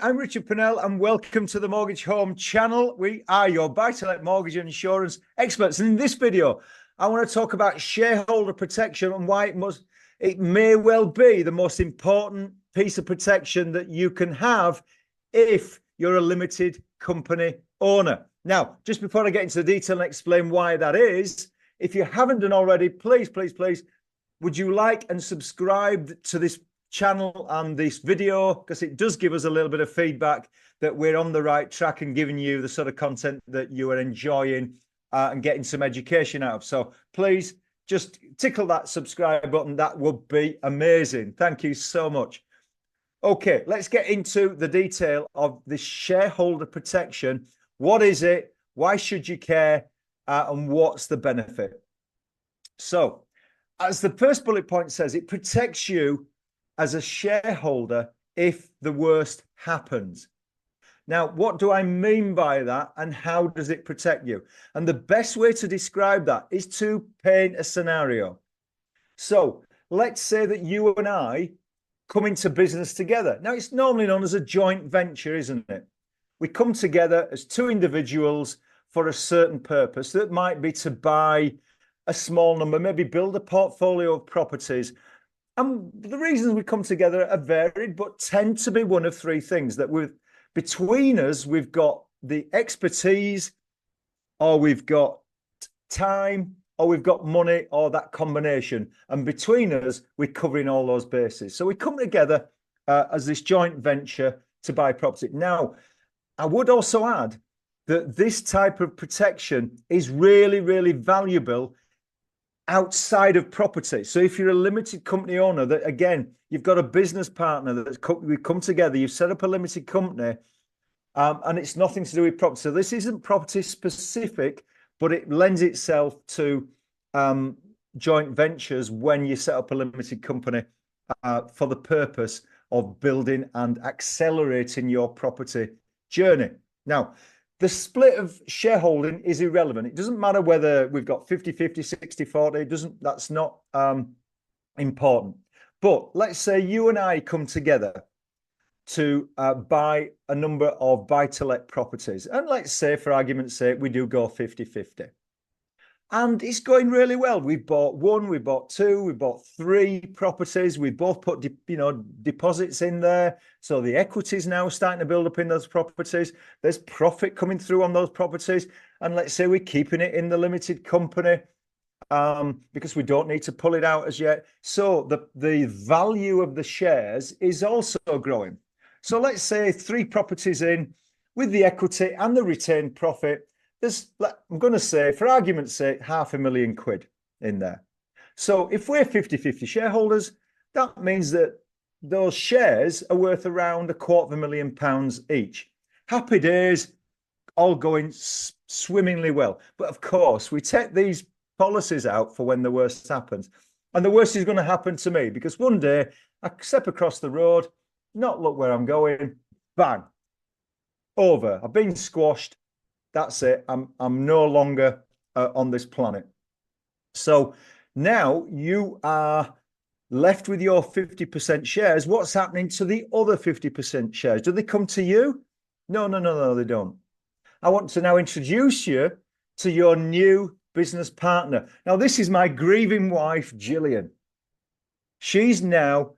I'm Richard Purnell and welcome to the Mortgage Home channel. We are your buy-to-let mortgage and insurance experts. And in this video, I want to talk about shareholder protection and why it may well be the most important piece of protection that you can have if you're a limited company owner. Now, just before I get into the detail and explain why that is, if you haven't done already, please, would you like and subscribe to this channel and this video, because it does give us a little bit of feedback that we're on the right track and giving you the sort of content that you are enjoying and getting some education out of. So please just tickle that subscribe button. That would be amazing. Thank you so much. Okay, let's get into the detail of the shareholder protection. What is it? Why should you care? And what's the benefit? So, as the first bullet point says, it protects you as a shareholder if the worst happens. Now, what do I mean by that and how does it protect you? And the best way to describe that is to paint a scenario. So let's say that you and I come into business together. Now, it's normally known as a joint venture, isn't it? We come together as two individuals for a certain purpose. That might be to buy a small number, maybe build a portfolio of properties. And the reasons we come together are varied, but tend to be one of three things: that between us, we've got the expertise, or we've got time, or we've got money, or that combination. And between us, we're covering all those bases. So we come together as this joint venture to buy property. Now, I would also add that this type of protection is really, really valuable outside of property. So if you're a limited company owner, that again, you've got a business partner that we come together, you've set up a limited company, and it's nothing to do with property. So this isn't property specific, but it lends itself to joint ventures when you set up a limited company for the purpose of building and accelerating your property journey. Now, the split of shareholding is irrelevant. It doesn't matter whether we've got 50-50, 60-40. That's not important. But let's say you and I come together to buy a number of buy-to-let properties. And let's say, for argument's sake, we do go 50-50. And it's going really well. We bought one, we bought two, we bought three properties. We both put deposits in there. So the equity is now starting to build up in those properties. There's profit coming through on those properties. And let's say we're keeping it in the limited company because we don't need to pull it out as yet. So the value of the shares is also growing. So let's say three properties in with the equity and the retained profit. There's, I'm going to say, for argument's sake, £500,000 in there. So if we're 50-50 shareholders, that means that those shares are worth around £250,000 each. Happy days, all going swimmingly well. But of course, we take these policies out for when the worst happens. And the worst is going to happen to me, because one day I step across the road, not look where I'm going, bang, over. I've been squashed. That's it. I'm no longer on this planet. So now you are left with your 50% shares. What's happening to the other 50% shares? Do they come to you? No, they don't. I want to now introduce you to your new business partner. Now, this is my grieving wife, Gillian. She's now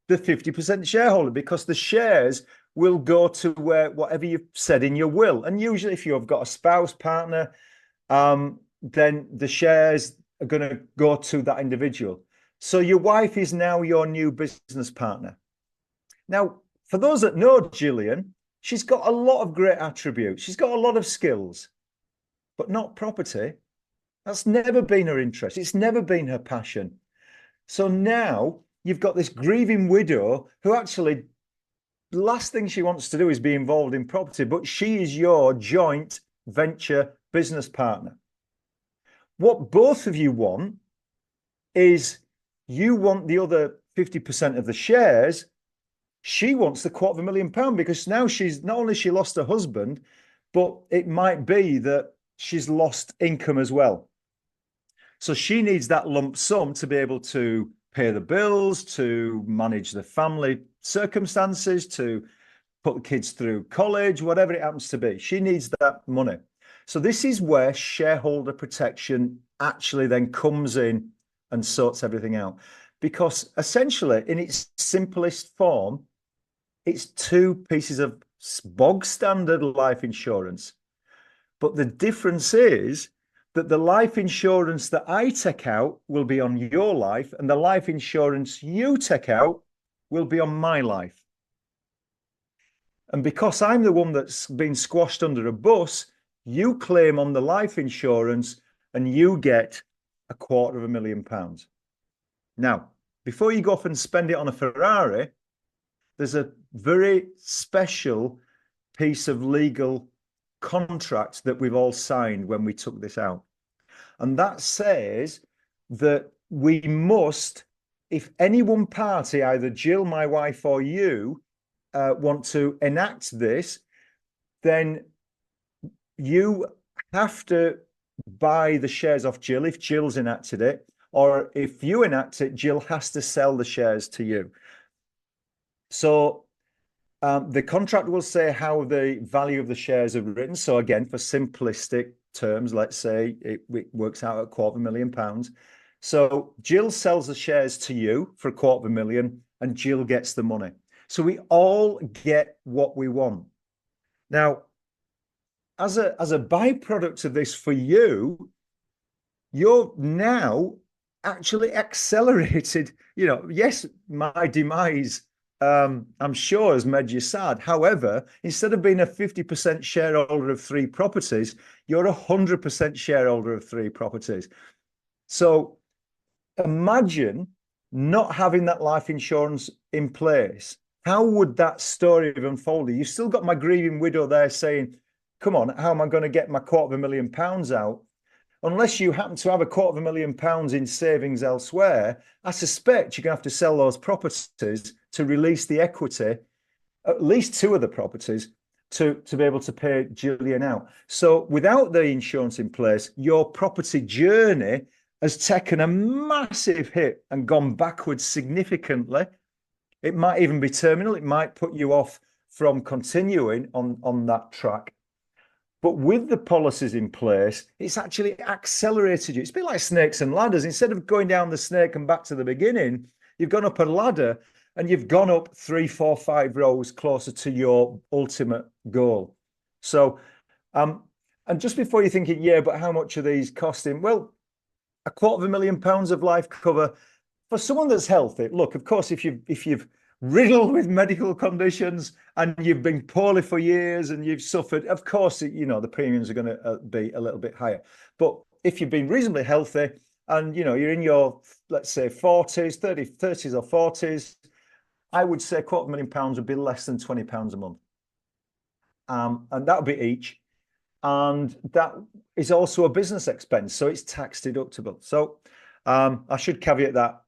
the 50% shareholder, because the shares will go to whatever you've said in your will. And usually if you've got a spouse partner, then the shares are going to go to that individual. So your wife is now your new business partner. Now, for those that know Gillian, she's got a lot of great attributes. She's got a lot of skills, but not property. That's never been her interest. It's never been her passion. So now you've got this grieving widow who actually, the last thing she wants to do is be involved in property, but she is your joint venture business partner. What both of you want is, you want the other 50% of the shares. She wants the £250,000, because now she's not only she lost her husband, but it might be that she's lost income as well. So she needs that lump sum to be able to pay the bills, to manage the family circumstances, to put the kids through college, whatever it happens to be. She needs that money. So this is where shareholder protection actually then comes in and sorts everything out. Because essentially, in its simplest form, it's two pieces of bog standard life insurance. But the difference is that the life insurance that I take out will be on your life, and the life insurance you take out will be on my life. And because I'm the one that's been squashed under a bus, you claim on the life insurance and you get £250,000. Now, before you go off and spend it on a Ferrari, there's a very special piece of legal contract that we've all signed when we took this out. And that says that we must, if any one party, either Jill, my wife, or you, want to enact this, then you have to buy the shares off Jill if Jill's enacted it, or if you enact it, Jill has to sell the shares to you. So the contract will say how the value of the shares are written. So again, for simplistic terms, let's say it works out at £250,000. So Jill sells the shares to you for £250,000 and Jill gets the money. So we all get what we want. Now, as a byproduct of this for you, you're now actually accelerated. Yes, my demise, I'm sure, has made you sad. However, instead of being a 50% shareholder of 3 properties, you're 100% shareholder of 3 properties. So imagine not having that life insurance in place. How would that story have unfolded? You've still got my grieving widow there saying, come on, how am I going to get my £250,000 out? Unless you happen to have £250,000 in savings elsewhere, I suspect you're going to have to sell those properties to release the equity, at least 2 of the properties, to be able to pay Gillian out. So without the insurance in place, your property journey has taken a massive hit and gone backwards significantly. It might even be terminal. It might put you off from continuing on that track. But with the policies in place, it's actually accelerated you. It's a bit like snakes and ladders. Instead of going down the snake and back to the beginning, you've gone up a ladder and you've gone up 3, 4, 5 rows closer to your ultimate goal. So, and just before you're thinking, yeah, but how much are these costing? Well, £250,000 of life cover for someone that's healthy. Look, of course, if you've riddled with medical conditions and you've been poorly for years and you've suffered, of course, the premiums are going to be a little bit higher. But if you've been reasonably healthy and, you're in your, let's say, 40s, 30s or 40s, I would say £250,000 would be less than £20 a month. And that would be each. And that is also a business expense, so it's tax deductible. So I should caveat that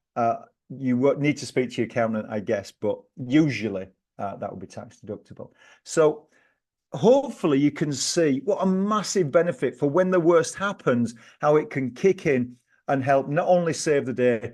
you would need to speak to your accountant, I guess, but usually that would be tax deductible. So hopefully you can see what a massive benefit for when the worst happens, how it can kick in and help not only save the day,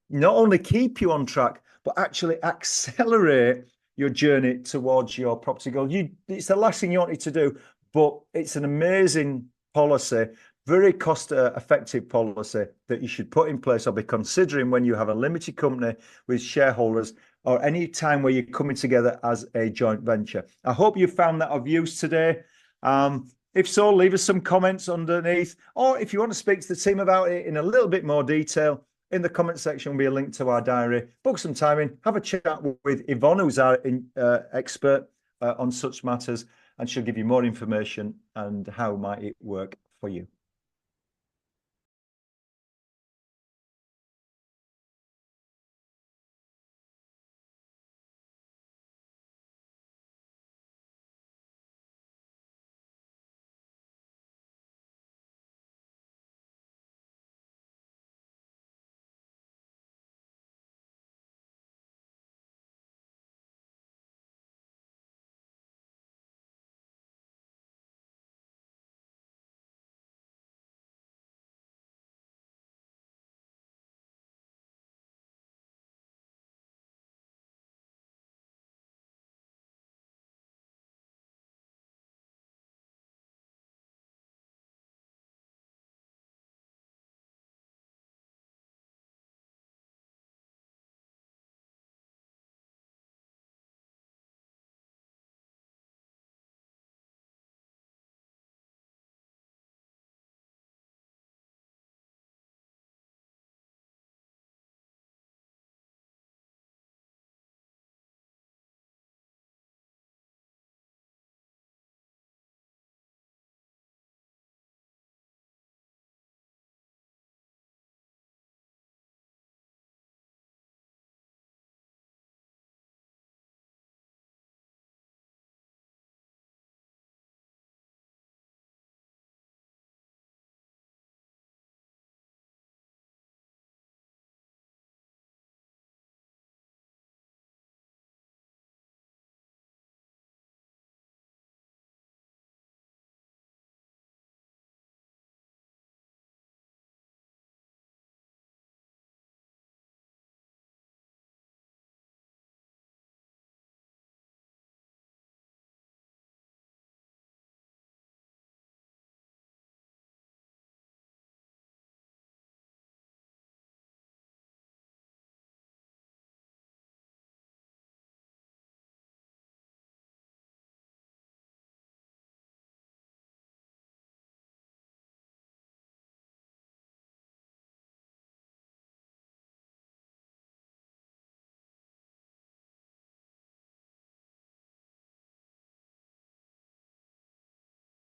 not only keep you on track, but actually accelerate your journey towards your property goal. It's the last thing you wanted to do, but it's an amazing policy, very cost-effective policy that you should put in place or be considering when you have a limited company with shareholders or any time where you're coming together as a joint venture. I hope you found that of use today. If so, leave us some comments underneath, or if you want to speak to the team about it in a little bit more detail, in the comment section will be a link to our diary. Book some time in, have a chat with Yvonne, who's our expert on such matters, and she'll give you more information and how might it work for you.